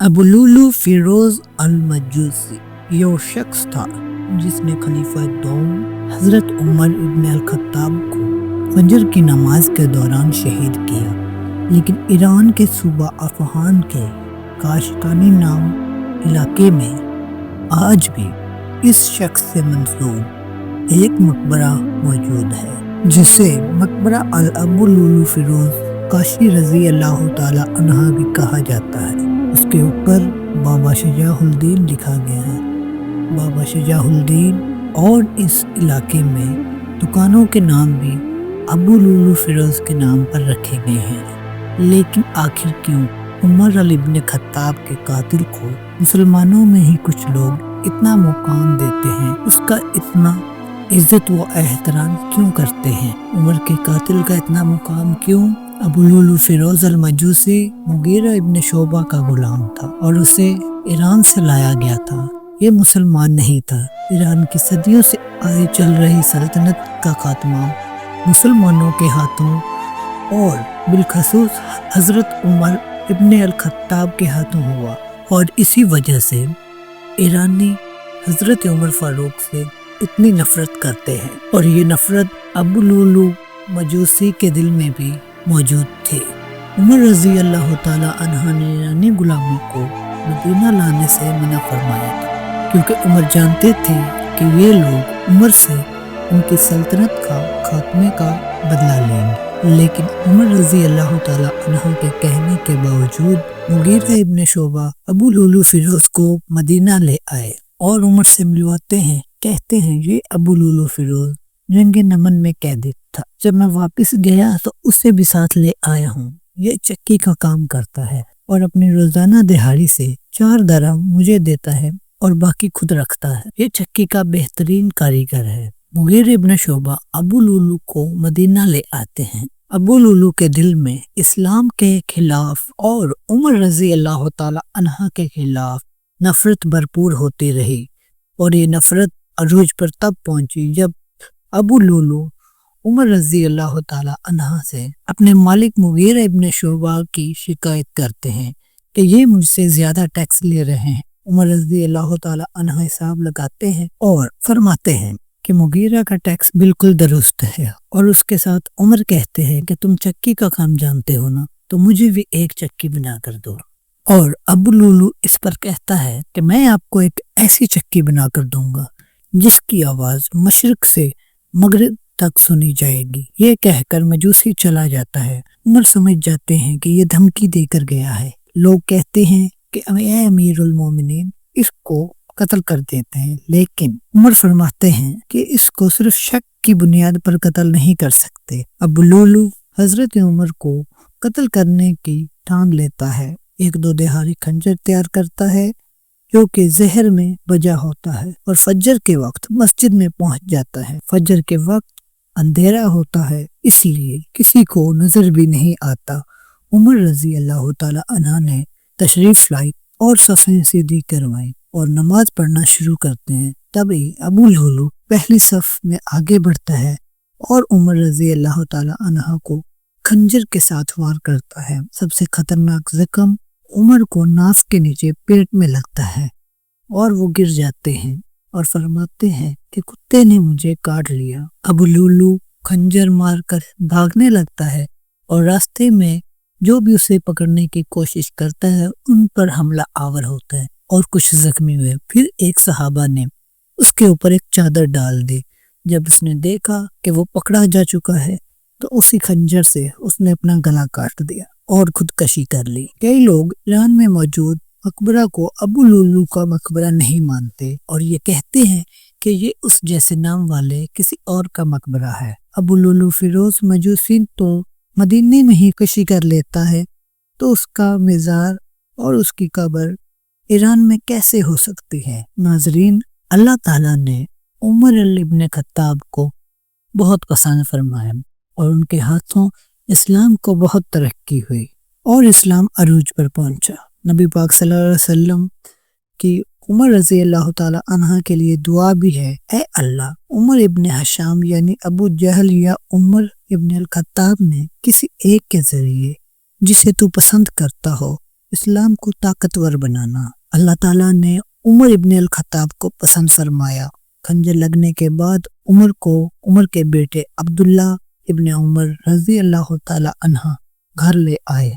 ابو Lulu Feroz المجوسی یہ وہ شخص تھا جس نے خلیفہ دوم حضرت عمر ابن الخطاب کو فجر کی نماز کے دوران شہید کیا، لیکن ایران کے صوبہ اصفہان کے کاشقانی نام علاقے میں آج بھی اس شخص سے منسوب ایک مقبرہ موجود ہے جسے مقبرہ ابو لولو فیروز کاشی رضی اللہ تعالی عنہ بھی کہا جاتا ہے۔ اس کے اوپر بابا شجاع الدین لکھا گیا ہے۔ بابا شجاع الدین اور اس علاقے میں دکانوں کے نام بھی ابو لولو فیروز کے نام پر رکھے گئے ہیں۔ لیکن آخر کیوں عمر ابن خطاب کے قاتل کو مسلمانوں میں ہی کچھ لوگ اتنا مقام دیتے ہیں، اس کا اتنا عزت و احترام کیوں کرتے ہیں؟ عمر کے قاتل کا اتنا مقام کیوں؟ ابو لولو فیروز المجوسی مغیرہ ابن شعبہ کا غلام تھا اور اسے ایران سے لایا گیا تھا۔ یہ مسلمان نہیں تھا۔ ایران کی صدیوں سے آئی چل رہی سلطنت کا خاتمہ مسلمانوں کے ہاتھوں اور بالخصوص حضرت عمر ابن الخطاب کے ہاتھوں ہوا، اور اسی وجہ سے ایرانی حضرت عمر فاروق سے اتنی نفرت کرتے ہیں، اور یہ نفرت ابو لولو مجوسی کے دل میں بھی موجود تھی۔ عمر رضی اللہ تعالی عنہ نے ایرانی غلاموں کو مدینہ لانے سے منع فرمایا تھا، کیونکہ عمر جانتے تھے کہ یہ لوگ عمر سے ان کی سلطنت کا خاتمے کا بدلہ لیں گے۔ لیکن عمر رضی اللہ تعالی عنہ کے کہنے کے باوجود مغیرہ ابن شعبہ ابو لولو فیروز کو مدینہ لے آئے اور عمر سے ملواتے ہیں۔ کہتے ہیں یہ ابو لولو فیروز جنگ نمن میں قیدی تھا، جب میں واپس گیا تو اسے بھی ساتھ لے آیا ہوں۔ یہ چکی کا کام کرتا ہے اور اپنی روزانہ دہاڑی سے 4 درہم مجھے دیتا ہے اور باقی خود رکھتا ہے۔ یہ چکی کا بہترین کاریگر ہے۔ مغیرہ ابن شعبہ ابو لولو کو مدینہ لے آتے ہیں۔ ابو لولو کے دل میں اسلام کے خلاف اور عمر رضی اللہ تعالی عنہ کے خلاف نفرت بھرپور ہوتی رہی، اور یہ نفرت عروج پر تب پہنچی جب ابو لولو عمر رضی اللہ تعالی عنہ سے اپنے مالک مغیرہ ابن شعبہ کی شکایت کرتے ہیں کہ یہ مجھ سے زیادہ ٹیکس لے رہے ہیں۔ عمر رضی اللہ تعالی عنہ حساب لگاتے ہیں اور فرماتے ہیں کہ مغیرہ کا ٹیکس بالکل درست ہے، اور اس کے ساتھ عمر کہتے ہیں کہ تم چکی کا کام جانتے ہو نا، تو مجھے بھی ایک چکی بنا کر دو۔ اور ابو لولو اس پر کہتا ہے کہ میں آپ کو ایک ایسی چکی بنا کر دوں گا جس کی آواز مشرق سے مغرب تک سنی جائے گی۔ یہ کہہ کر مجوسی چلا جاتا ہے۔ عمر سمجھ جاتے ہیں کہ یہ دھمکی دے کر گیا ہے۔ لوگ کہتے ہیں کہ اے امیر المومنین، اس کو قتل کر دیتے ہیں، لیکن عمر فرماتے ہیں کہ اس کو صرف شک کی بنیاد پر قتل نہیں کر سکتے۔ ابو لولو حضرت عمر کو قتل کرنے کی ٹھان لیتا ہے۔ 1-2 دھاری خنجر تیار کرتا ہے جو کہ زہر میں بجا ہوتا ہے، اور فجر کے وقت مسجد میں پہنچ جاتا ہے۔ فجر کے وقت اندھیرا ہوتا ہے، اس لیے کسی کو نظر بھی نہیں آتا۔ عمر رضی اللہ تعالی عنہ نے تشریف لائی اور صفیں سیدھی کروائی اور نماز پڑھنا شروع کرتے ہیں۔ تبھی ابو لولو پہلی صف میں آگے بڑھتا ہے اور عمر رضی اللہ تعالی عنہ کو خنجر کے ساتھ وار کرتا ہے۔ سب سے خطرناک زخم عمر کو ناف کے نیچے پیٹ میں لگتا ہے اور وہ گر جاتے ہیں اور فرماتے ہیں کہ کتے نے مجھے کاٹ لیا۔ ابو لولو خنجر مار کر بھاگنے لگتا ہے، اور راستے میں جو بھی اسے پکڑنے کی کوشش کرتا ہے ان پر حملہ آور ہوتا ہے اور کچھ زخمی ہوئے۔ پھر ایک صحابہ نے اس کے اوپر ایک چادر ڈال دی۔ جب اس نے دیکھا کہ وہ پکڑا جا چکا ہے تو اسی خنجر سے اس نے اپنا گلا کاٹ دیا اور خودکشی کر لی۔ کئی لوگ ایران میں موجود مقبرہ کو ابو لولو کا مقبرہ نہیں مانتے اور یہ کہتے ہیں کہ یہ اس جیسے نام والے کسی اور کا مقبرہ ہے۔ ابو لولو فیروز مجوسی تو مدینے میں ہی کشی کر لیتا ہے، تو اس کا مزار اور اس کی قبر ایران میں کیسے ہو سکتی ہے؟ ناظرین، اللہ تعالیٰ نے عمر ابن خطاب کو بہت پسند فرمایا، اور ان کے ہاتھوں اسلام کو بہت ترقی ہوئی اور اسلام عروج پر پہنچا۔ نبی پاک صلی اللہ علیہ وسلم کی عمر رضی اللہ تعالی عنہ کے لیے دعا بھی ہے، اے اللہ، عمر ابن حشام یعنی ابو جہل یا عمر ابن الخطاب میں کسی ایک کے ذریعے جسے تو پسند کرتا ہو اسلام کو طاقتور بنانا۔ اللہ تعالیٰ نے عمر ابن الخطاب کو پسند فرمایا۔ خنجر لگنے کے بعد عمر کے بیٹے عبداللہ ابن عمر رضی اللہ تعالیٰ عنہ گھر لے آئے۔